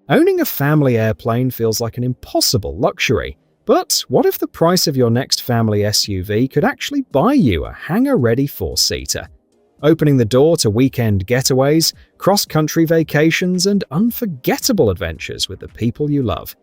Owning a family airplane feels like an impossible luxury, but what if the price of your next family SUV could actually buy you a hangar-ready four-seater? Opening the door to weekend getaways, cross-country vacations, and unforgettable adventures with the people you love.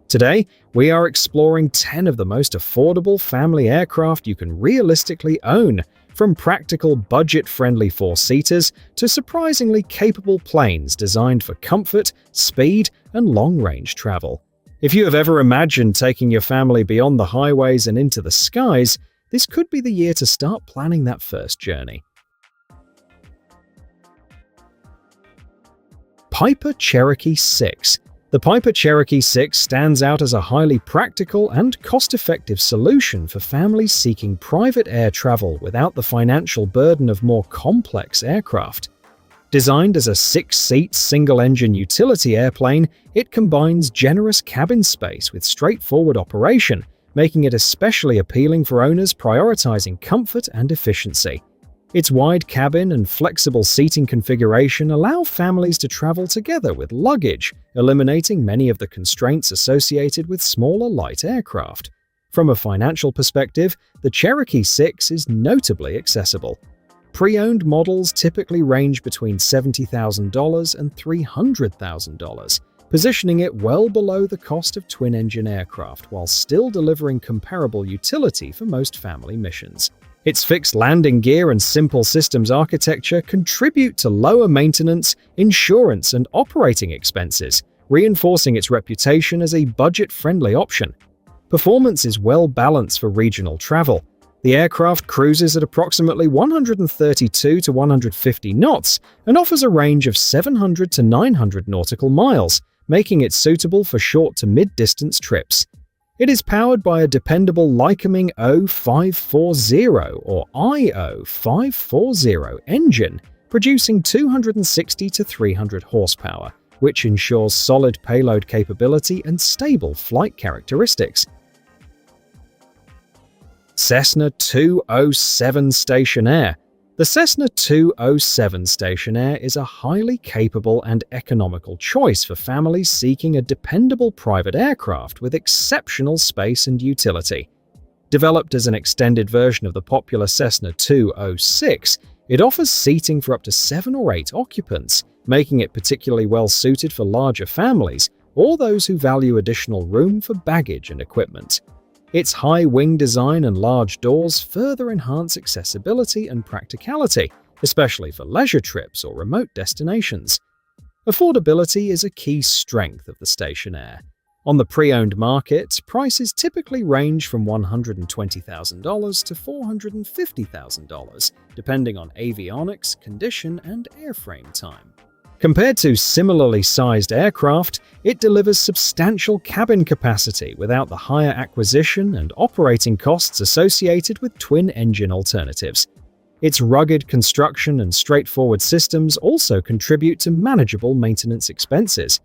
Today, we are exploring 10 of the most affordable family aircraft you can realistically own, from practical, budget-friendly four-seaters to surprisingly capable planes designed for comfort, speed, and long-range travel. If you have ever imagined taking your family beyond the highways and into the skies, this could be the year to start planning that first journey. Piper Cherokee 6. The Piper Cherokee 6 stands out as a highly practical and cost-effective solution for families seeking private air travel without the financial burden of more complex aircraft. Designed as a 6-seat single-engine utility airplane, it combines generous cabin space with straightforward operation, making it especially appealing for owners prioritizing comfort and efficiency. Its wide cabin and flexible seating configuration allow families to travel together with luggage, eliminating many of the constraints associated with smaller light aircraft. From a financial perspective, the Cherokee 6 is notably accessible. Pre-owned models typically range between $70,000 and $300,000, positioning it well below the cost of twin-engine aircraft while still delivering comparable utility for most family missions. Its fixed landing gear and simple systems architecture contribute to lower maintenance, insurance, and operating expenses, reinforcing its reputation as a budget-friendly option. Performance is well balanced for regional travel. The aircraft cruises at approximately 132 to 150 knots and offers a range of 700 to 900 nautical miles, making it suitable for short to mid-distance trips. It is powered by a dependable Lycoming O540 or IO540 engine, producing 260 to 300 horsepower, which ensures solid payload capability and stable flight characteristics. Cessna 207 Stationair. The Cessna 207 Stationair is a highly capable and economical choice for families seeking a dependable private aircraft with exceptional space and utility. Developed as an extended version of the popular Cessna 206, it offers seating for up to 7 or 8 occupants, making it particularly well suited for larger families or those who value additional room for baggage and equipment. Its high wing design and large doors further enhance accessibility and practicality, especially for leisure trips or remote destinations. Affordability is a key strength of the Stationair. On the pre-owned market, prices typically range from $120,000 to $450,000, depending on avionics, condition, and airframe time. Compared to similarly sized aircraft, it delivers substantial cabin capacity without the higher acquisition and operating costs associated with twin-engine alternatives. Its rugged construction and straightforward systems also contribute to manageable maintenance expenses.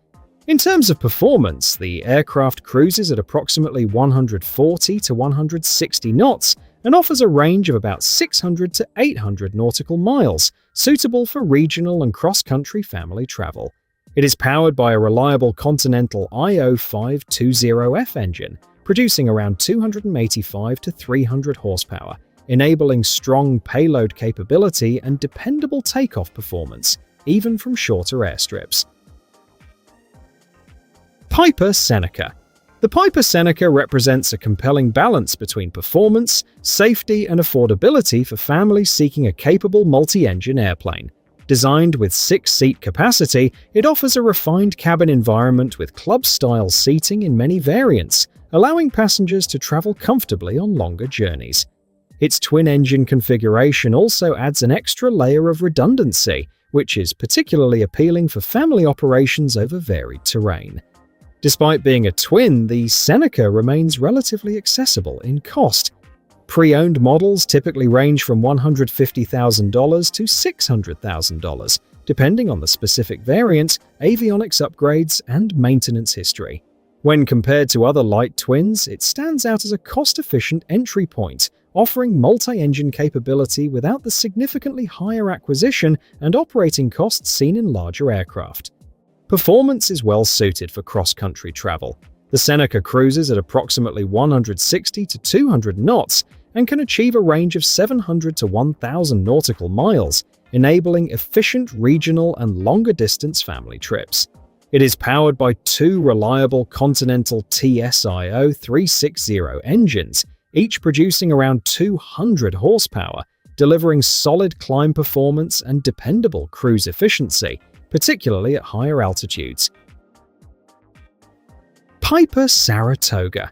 In terms of performance, the aircraft cruises at approximately 140 to 160 knots and offers a range of about 600 to 800 nautical miles, suitable for regional and cross-country family travel. It is powered by a reliable Continental IO520F engine, producing around 285 to 300 horsepower, enabling strong payload capability and dependable takeoff performance, even from shorter airstrips. Piper Seneca. The Piper Seneca represents a compelling balance between performance, safety, and affordability for families seeking a capable multi-engine airplane. Designed with 6-seat capacity, it offers a refined cabin environment with club-style seating in many variants, allowing passengers to travel comfortably on longer journeys. Its twin-engine configuration also adds an extra layer of redundancy, which is particularly appealing for family operations over varied terrain. Despite being a twin, the Seneca remains relatively accessible in cost. Pre-owned models typically range from $150,000 to $600,000, depending on the specific variant, avionics upgrades, and maintenance history. When compared to other light twins, it stands out as a cost-efficient entry point, offering multi-engine capability without the significantly higher acquisition and operating costs seen in larger aircraft. Performance is well suited for cross-country travel. The Seneca cruises at approximately 160 to 200 knots and can achieve a range of 700 to 1,000 nautical miles, enabling efficient regional and longer-distance family trips. It is powered by two reliable Continental TSIO 360 engines, each producing around 200 horsepower, delivering solid climb performance and dependable cruise efficiency, particularly at higher altitudes. Piper Saratoga.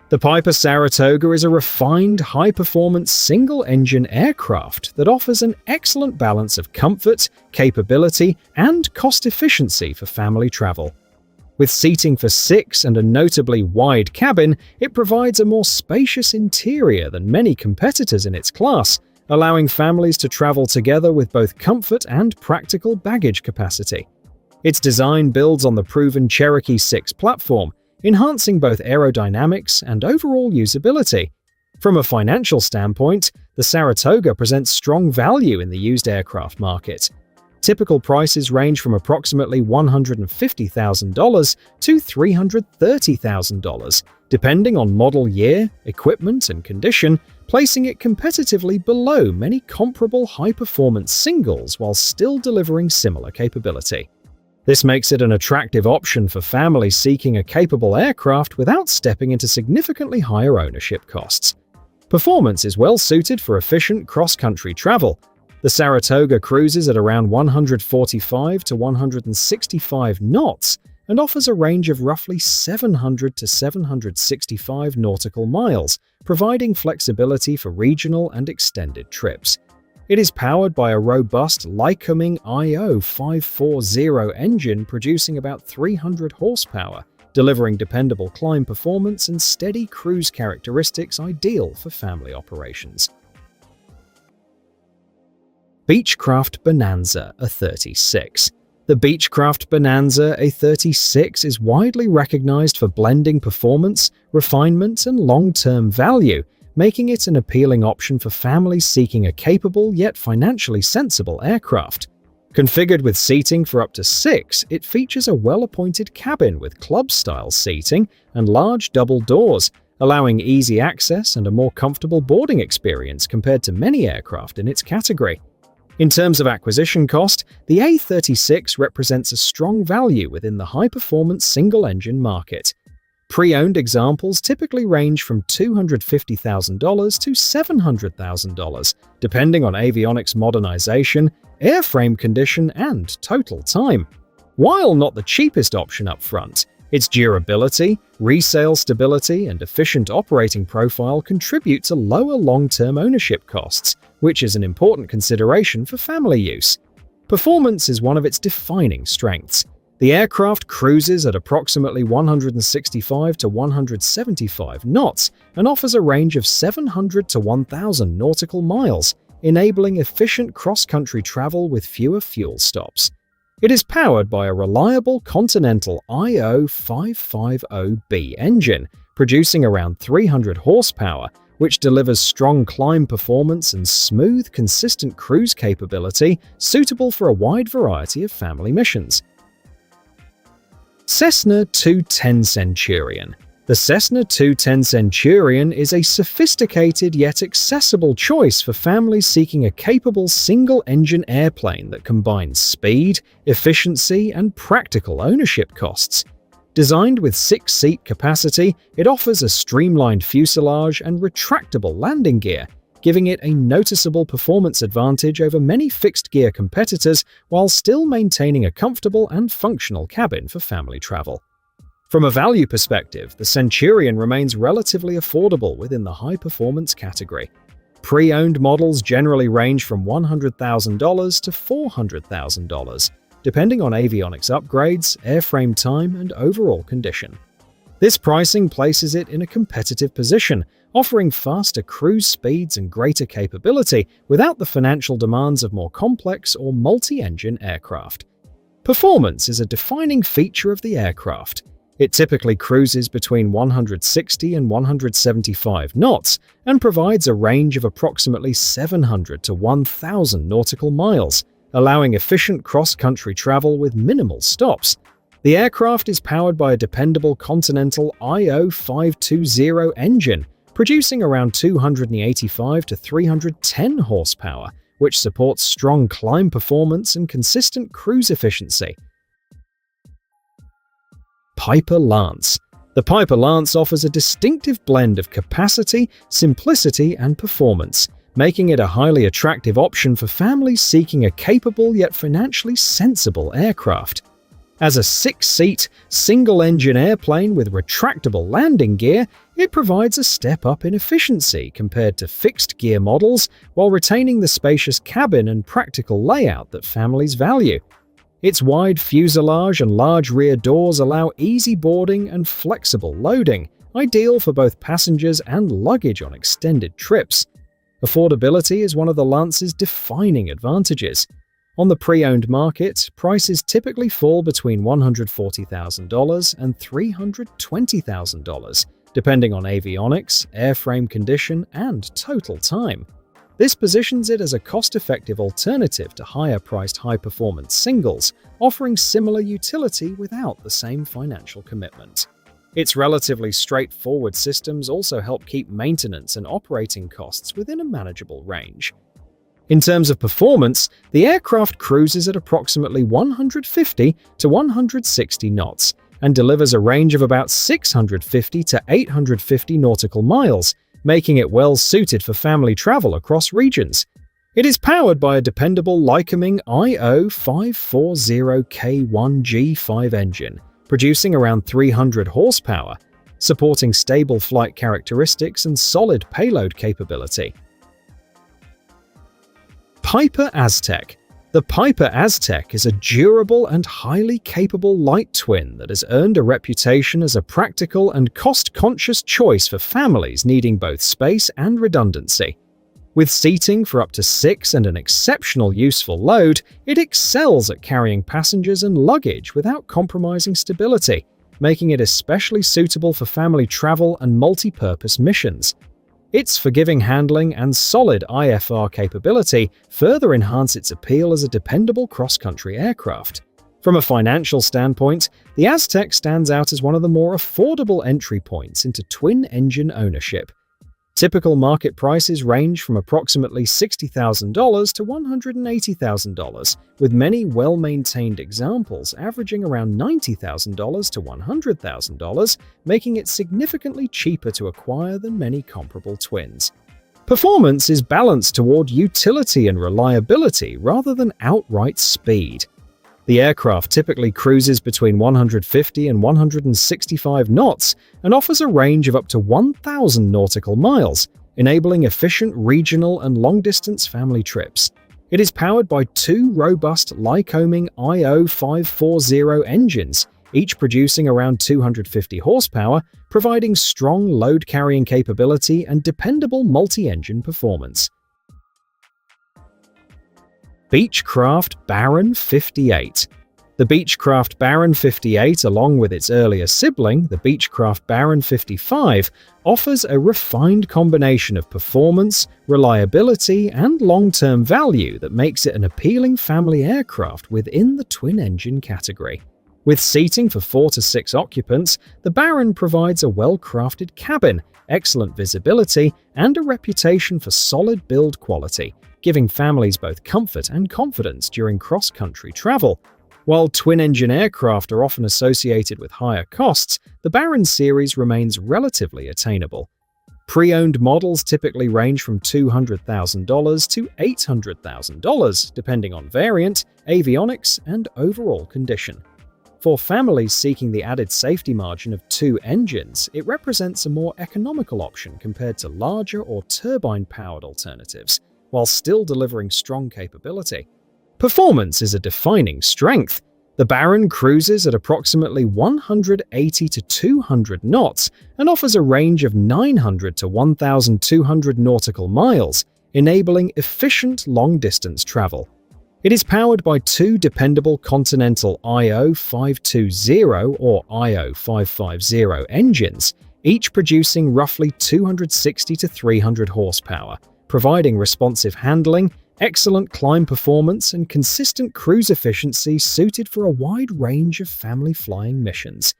The Piper Saratoga is a refined, high-performance single-engine aircraft that offers an excellent balance of comfort, capability, and cost efficiency for family travel. With seating for 6 and a notably wide cabin, it provides a more spacious interior than many competitors in its class, allowing families to travel together with both comfort and practical baggage capacity. Its design builds on the proven Cherokee 6 platform, enhancing both aerodynamics and overall usability. From a financial standpoint, the Saratoga presents strong value in the used aircraft market. Typical prices range from approximately $150,000 to $330,000, depending on model year, equipment, and condition, placing it competitively below many comparable high-performance singles while still delivering similar capability. This makes it an attractive option for families seeking a capable aircraft without stepping into significantly higher ownership costs. Performance is well suited for efficient cross-country travel. The Saratoga cruises at around 145 to 165 knots and offers a range of roughly 700 to 765 nautical miles, providing flexibility for regional and extended trips. It is powered by a robust Lycoming IO 540 engine producing about 300 horsepower, delivering dependable climb performance and steady cruise characteristics ideal for family operations. Beechcraft Bonanza A36. The Beechcraft Bonanza A36 is widely recognized for blending performance, refinement, and long-term value, making it an appealing option for families seeking a capable yet financially sensible aircraft. Configured with seating for up to 6, it features a well-appointed cabin with club-style seating and large double doors, allowing easy access and a more comfortable boarding experience compared to many aircraft in its category. In terms of acquisition cost, the A36 represents a strong value within the high-performance single-engine market. Pre-owned examples typically range from $250,000 to $700,000, depending on avionics modernization, airframe condition, and total time. While not the cheapest option up front, its durability, resale stability, and efficient operating profile contribute to lower long-term ownership costs, which is an important consideration for family use. Performance is one of its defining strengths. The aircraft cruises at approximately 165 to 175 knots and offers a range of 700 to 1,000 nautical miles, enabling efficient cross-country travel with fewer fuel stops. It is powered by a reliable Continental IO 550B engine, producing around 300 horsepower, which delivers strong climb performance and smooth, consistent cruise capability suitable for a wide variety of family missions. Cessna 210 Centurion. The Cessna 210 Centurion is a sophisticated yet accessible choice for families seeking a capable single-engine airplane that combines speed, efficiency, and practical ownership costs. Designed with 6-seat capacity, it offers a streamlined fuselage and retractable landing gear, giving it a noticeable performance advantage over many fixed-gear competitors while still maintaining a comfortable and functional cabin for family travel. From a value perspective, the Centurion remains relatively affordable within the high-performance category. Pre-owned models generally range from $100,000 to $400,000, depending on avionics upgrades, airframe time, and overall condition. This pricing places it in a competitive position, offering faster cruise speeds and greater capability without the financial demands of more complex or multi-engine aircraft. Performance is a defining feature of the aircraft. It typically cruises between 160 and 175 knots and provides a range of approximately 700 to 1,000 nautical miles, allowing efficient cross-country travel with minimal stops. The aircraft is powered by a dependable Continental IO520 engine, producing around 285 to 310 horsepower, which supports strong climb performance and consistent cruise efficiency. Piper Lance. The Piper Lance offers a distinctive blend of capacity, simplicity, and performance, making it a highly attractive option for families seeking a capable yet financially sensible aircraft. As a 6-seat, single-engine airplane with retractable landing gear, it provides a step up in efficiency compared to fixed-gear models while retaining the spacious cabin and practical layout that families value. Its wide fuselage and large rear doors allow easy boarding and flexible loading, ideal for both passengers and luggage on extended trips. Affordability is one of the Lance's defining advantages. On the pre-owned market, prices typically fall between $140,000 and $320,000, depending on avionics, airframe condition, and total time. This positions it as a cost-effective alternative to higher-priced high-performance singles, offering similar utility without the same financial commitment. Its relatively straightforward systems also help keep maintenance and operating costs within a manageable range. In terms of performance, the aircraft cruises at approximately 150 to 160 knots and delivers a range of about 650 to 850 nautical miles, making it well suited for family travel across regions. It is powered by a dependable Lycoming IO540K1G5 engine, producing around 300 horsepower, supporting stable flight characteristics and solid payload capability. Piper Aztec. The Piper Aztec is a durable and highly capable light twin that has earned a reputation as a practical and cost-conscious choice for families needing both space and redundancy. With seating for up to 6 and an exceptional useful load, it excels at carrying passengers and luggage without compromising stability, making it especially suitable for family travel and multi-purpose missions. Its forgiving handling and solid IFR capability further enhance its appeal as a dependable cross-country aircraft. From a financial standpoint, the Aztec stands out as one of the more affordable entry points into twin-engine ownership. Typical market prices range from approximately $60,000 to $180,000, with many well-maintained examples averaging around $90,000 to $100,000, making it significantly cheaper to acquire than many comparable twins. Performance is balanced toward utility and reliability rather than outright speed. The aircraft typically cruises between 150 and 165 knots and offers a range of up to 1,000 nautical miles, enabling efficient regional and long-distance family trips. It is powered by 2 robust Lycoming IO540 engines, each producing around 250 horsepower, providing strong load-carrying capability and dependable multi-engine performance. Beechcraft Baron 58. The Beechcraft Baron 58, along with its earlier sibling, the Beechcraft Baron 55, offers a refined combination of performance, reliability, and long-term value that makes it an appealing family aircraft within the twin-engine category. With seating for 4 to 6 occupants, the Baron provides a well-crafted cabin, excellent visibility, and a reputation for solid build quality, giving families both comfort and confidence during cross-country travel. While twin-engine aircraft are often associated with higher costs, the Baron series remains relatively attainable. Pre-owned models typically range from $200,000 to $800,000, depending on variant, avionics, and overall condition. For families seeking the added safety margin of 2 engines, it represents a more economical option compared to larger or turbine-powered alternatives, while still delivering strong capability. Performance is a defining strength. The Baron cruises at approximately 180 to 200 knots and offers a range of 900 to 1,200 nautical miles, enabling efficient long-distance travel. It is powered by 2 dependable Continental IO520 or IO550 engines, each producing roughly 260 to 300 horsepower, providing responsive handling, Excellent climb performance and consistent cruise efficiency suited for a wide range of family flying missions.